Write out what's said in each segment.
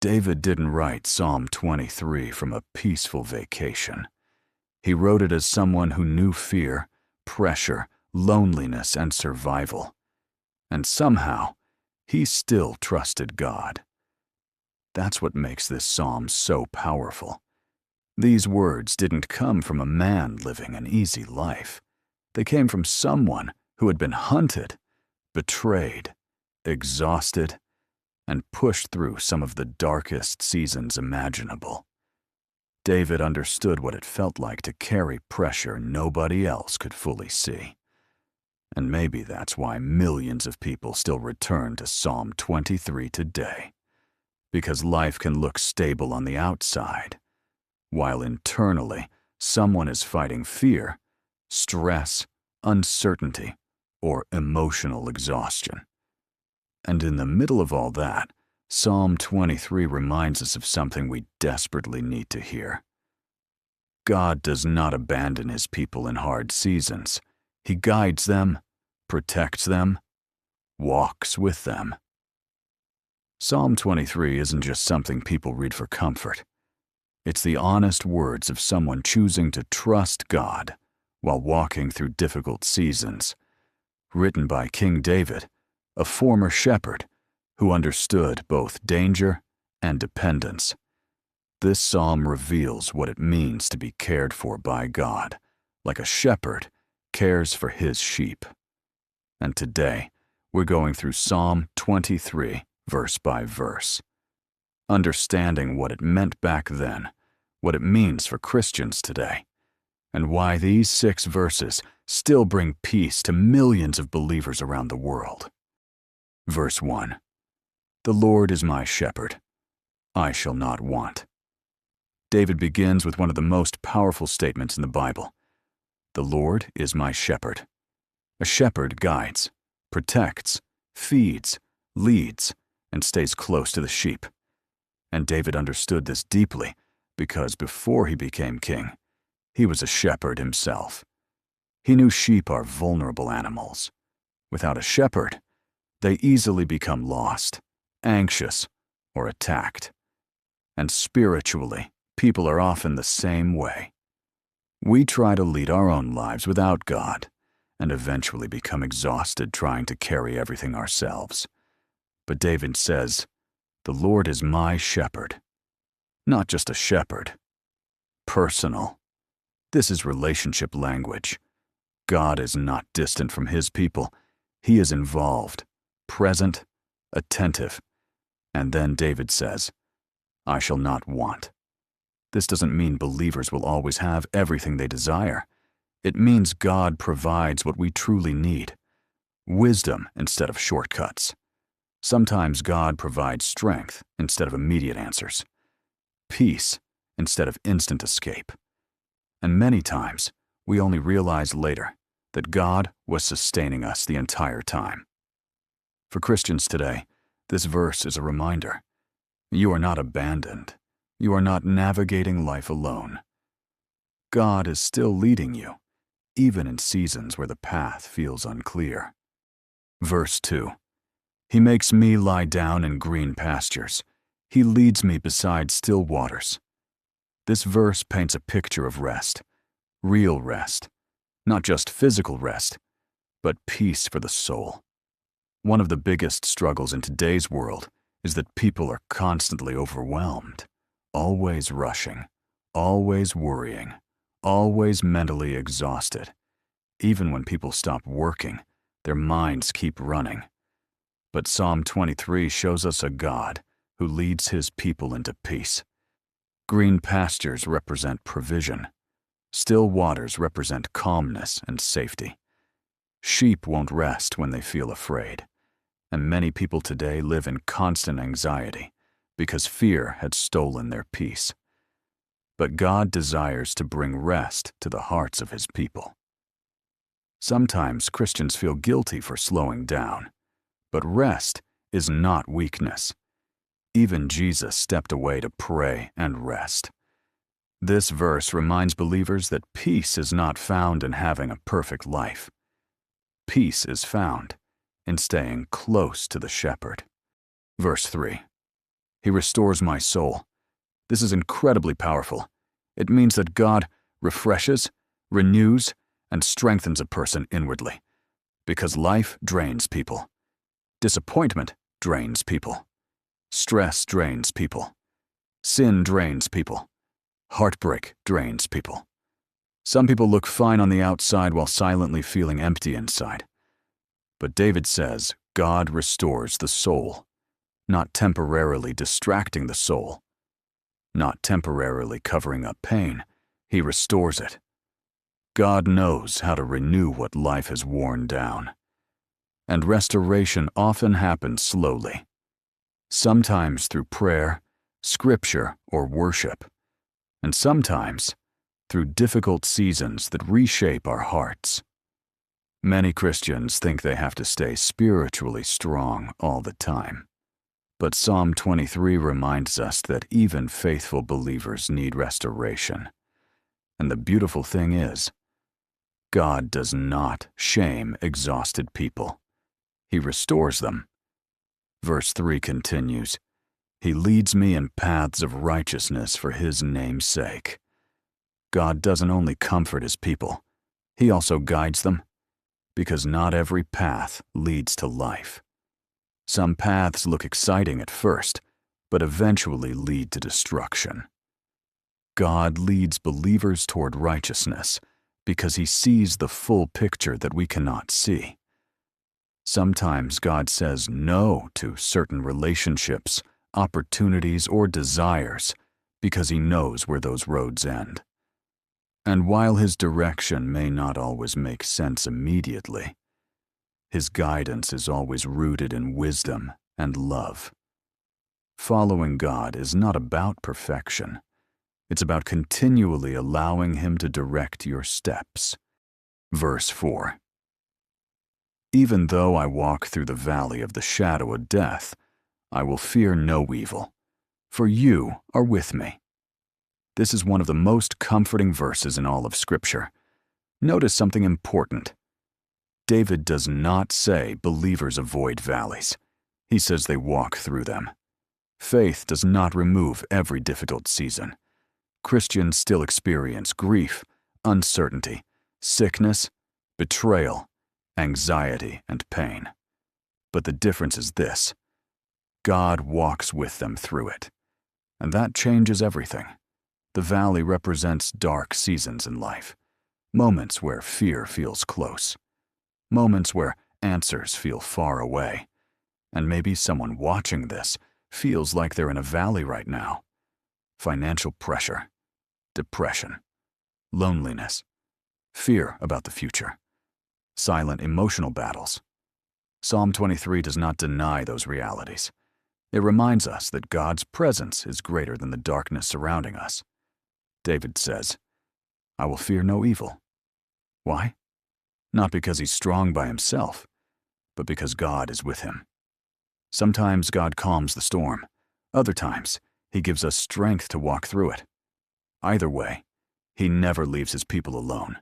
David didn't write Psalm 23 from a peaceful vacation. He wrote it as someone who knew fear, pressure, loneliness, and survival. And somehow, he still trusted God. That's what makes this psalm so powerful. These words didn't come from a man living an easy life. They came from someone who had been hunted, betrayed, exhausted, and pushed through some of the darkest seasons imaginable. David understood what it felt like to carry pressure nobody else could fully see. And maybe that's why millions of people still return to Psalm 23 today. Because life can look stable on the outside, while internally someone is fighting fear, stress, uncertainty, or emotional exhaustion. And in the middle of all that, Psalm 23 reminds us of something we desperately need to hear. God does not abandon his people in hard seasons. He guides them, protects them, walks with them. Psalm 23 isn't just something people read for comfort. It's the honest words of someone choosing to trust God while walking through difficult seasons. Written by King David, a former shepherd who understood both danger and dependence. This psalm reveals what it means to be cared for by God, like a shepherd cares for his sheep. And today, we're going through Psalm 23, verse by verse, understanding what it meant back then, what it means for Christians today, and why these 6 verses still bring peace to millions of believers around the world. Verse 1. The Lord is my shepherd. I shall not want. David begins with one of the most powerful statements in the Bible. The Lord is my shepherd. A shepherd guides, protects, feeds, leads, and stays close to the sheep. And David understood this deeply because before he became king, he was a shepherd himself. He knew sheep are vulnerable animals. Without a shepherd, they easily become lost, anxious, or attacked. And spiritually, people are often the same way. We try to lead our own lives without God and eventually become exhausted trying to carry everything ourselves. But David says, the Lord is my shepherd. Not just a shepherd. Personal. This is relationship language. God is not distant from his people. He is involved, present, attentive. And then David says, I shall not want. This doesn't mean believers will always have everything they desire. It means God provides what we truly need. Wisdom instead of shortcuts. Sometimes God provides strength instead of immediate answers. Peace instead of instant escape. And many times, we only realize later that God was sustaining us the entire time. For Christians today, this verse is a reminder. You are not abandoned. You are not navigating life alone. God is still leading you, even in seasons where the path feels unclear. Verse 2. He makes me lie down in green pastures. He leads me beside still waters. This verse paints a picture of rest, real rest, not just physical rest, but peace for the soul. One of the biggest struggles in today's world is that people are constantly overwhelmed, always rushing, always worrying, always mentally exhausted. Even when people stop working, their minds keep running. But Psalm 23 shows us a God who leads his people into peace. Green pastures represent provision. Still waters represent calmness and safety. Sheep won't rest when they feel afraid. And many people today live in constant anxiety because fear had stolen their peace. But God desires to bring rest to the hearts of his people. Sometimes Christians feel guilty for slowing down, but rest is not weakness. Even Jesus stepped away to pray and rest. This verse reminds believers that peace is not found in having a perfect life. Peace is found in staying close to the shepherd. Verse 3. He restores my soul. This is incredibly powerful. It means that God refreshes, renews, and strengthens a person inwardly. Because life drains people. Disappointment drains people. Stress drains people. Sin drains people. Heartbreak drains people. Some people look fine on the outside while silently feeling empty inside. But David says God restores the soul, not temporarily distracting the soul, not temporarily covering up pain. He restores it. God knows how to renew what life has worn down. And restoration often happens slowly, sometimes through prayer, scripture, or worship, and sometimes through difficult seasons that reshape our hearts. Many Christians think they have to stay spiritually strong all the time. But Psalm 23 reminds us that even faithful believers need restoration. And the beautiful thing is, God does not shame exhausted people. He restores them. Verse 3 continues, He leads me in paths of righteousness for His name's sake. God doesn't only comfort His people, He also guides them, because not every path leads to life. Some paths look exciting at first, but eventually lead to destruction. God leads believers toward righteousness because He sees the full picture that we cannot see. Sometimes God says no to certain relationships, opportunities, or desires because He knows where those roads end. And while His direction may not always make sense immediately, His guidance is always rooted in wisdom and love. Following God is not about perfection. It's about continually allowing Him to direct your steps. Verse 4. Even though I walk through the valley of the shadow of death, I will fear no evil, for You are with me. This is one of the most comforting verses in all of Scripture. Notice something important. David does not say believers avoid valleys. He says they walk through them. Faith does not remove every difficult season. Christians still experience grief, uncertainty, sickness, betrayal, anxiety, and pain. But the difference is this: God walks with them through it. And that changes everything. The valley represents dark seasons in life, moments where fear feels close, moments where answers feel far away, and maybe someone watching this feels like they're in a valley right now. Financial pressure, depression, loneliness, fear about the future, silent emotional battles. Psalm 23 does not deny those realities. It reminds us that God's presence is greater than the darkness surrounding us. David says, I will fear no evil. Why? Not because he's strong by himself, but because God is with him. Sometimes God calms the storm. Other times, He gives us strength to walk through it. Either way, He never leaves His people alone.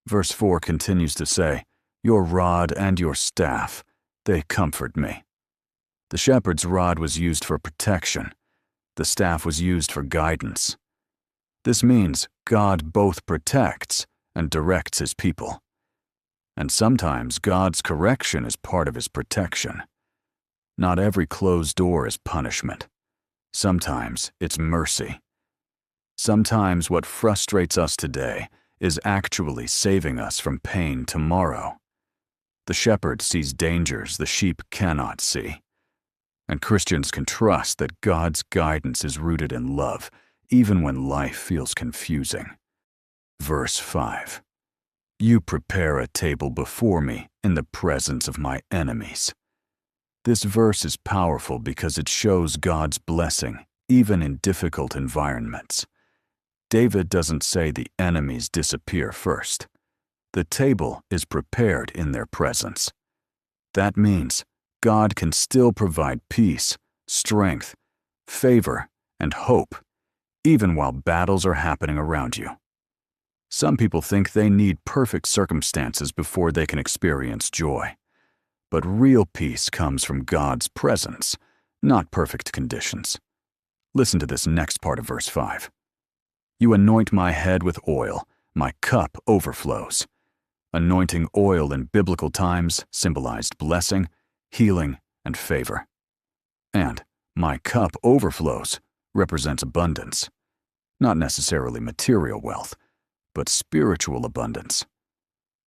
Verse 4 continues to say, Your rod and Your staff, they comfort me. The shepherd's rod was used for protection. The staff was used for guidance. This means God both protects and directs His people. And sometimes God's correction is part of His protection. Not every closed door is punishment. Sometimes it's mercy. Sometimes what frustrates us today is actually saving us from pain tomorrow. The shepherd sees dangers the sheep cannot see. And Christians can trust that God's guidance is rooted in love, even when life feels confusing. Verse 5. You prepare a table before me in the presence of my enemies. This verse is powerful because it shows God's blessing, even in difficult environments. David doesn't say the enemies disappear first. The table is prepared in their presence. That means God can still provide peace, strength, favor, and hope, even while battles are happening around you. Some people think they need perfect circumstances before they can experience joy. But real peace comes from God's presence, not perfect conditions. Listen to this next part of verse 5. You anoint my head with oil, my cup overflows. Anointing oil in biblical times symbolized blessing, healing, and favor. And my cup overflows represents abundance. Not necessarily material wealth, but spiritual abundance.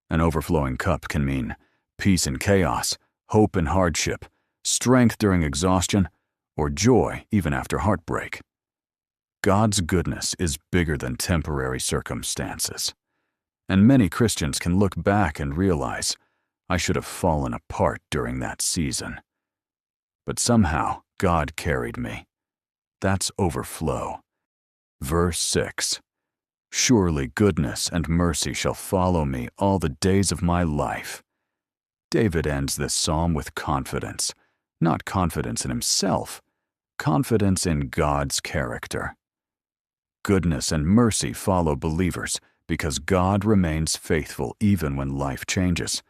An overflowing cup can mean peace in chaos, hope in hardship, strength during exhaustion, or joy even after heartbreak. God's goodness is bigger than temporary circumstances. And many Christians can look back and realize, I should have fallen apart during that season. But somehow, God carried me. That's overflow. Verse 6. Surely goodness and mercy shall follow me all the days of my life. David ends this psalm with confidence, not confidence in himself, confidence in God's character. Goodness and mercy follow believers because God remains faithful even when life changes.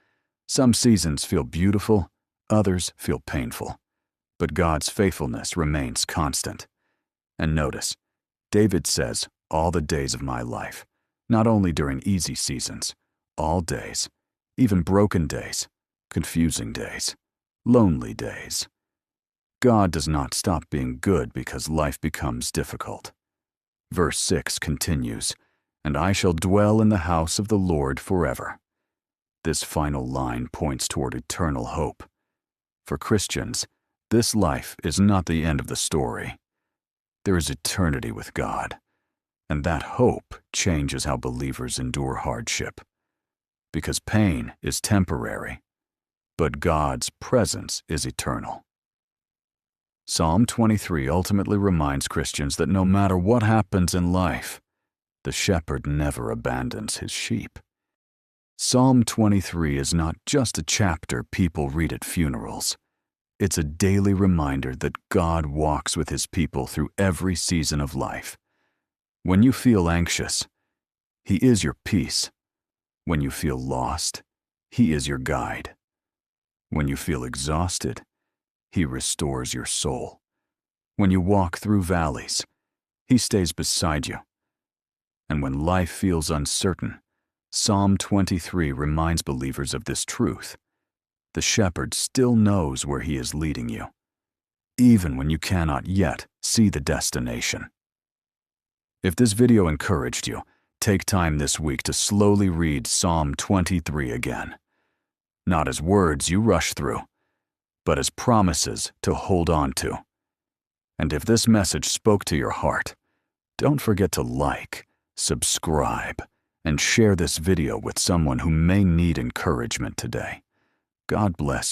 Some seasons feel beautiful, others feel painful, but God's faithfulness remains constant. And notice, David says, all the days of my life, not only during easy seasons, all days, even broken days, confusing days, lonely days. God does not stop being good because life becomes difficult. Verse 6 continues, and I shall dwell in the house of the Lord forever. This final line points toward eternal hope. For Christians, this life is not the end of the story. There is eternity with God, and that hope changes how believers endure hardship. Because pain is temporary, but God's presence is eternal. Psalm 23 ultimately reminds Christians that no matter what happens in life, the shepherd never abandons his sheep. Psalm 23 is not just a chapter people read at funerals. It's a daily reminder that God walks with his people through every season of life. When you feel anxious, he is your peace. When you feel lost, he is your guide. When you feel exhausted, he restores your soul. When you walk through valleys, he stays beside you. And when life feels uncertain, Psalm 23 reminds believers of this truth. The shepherd still knows where he is leading you, even when you cannot yet see the destination. If this video encouraged you, take time this week to slowly read Psalm 23 again. Not as words you rush through, but as promises to hold on to. And if this message spoke to your heart, don't forget to like, subscribe, and share this video with someone who may need encouragement today. God bless you.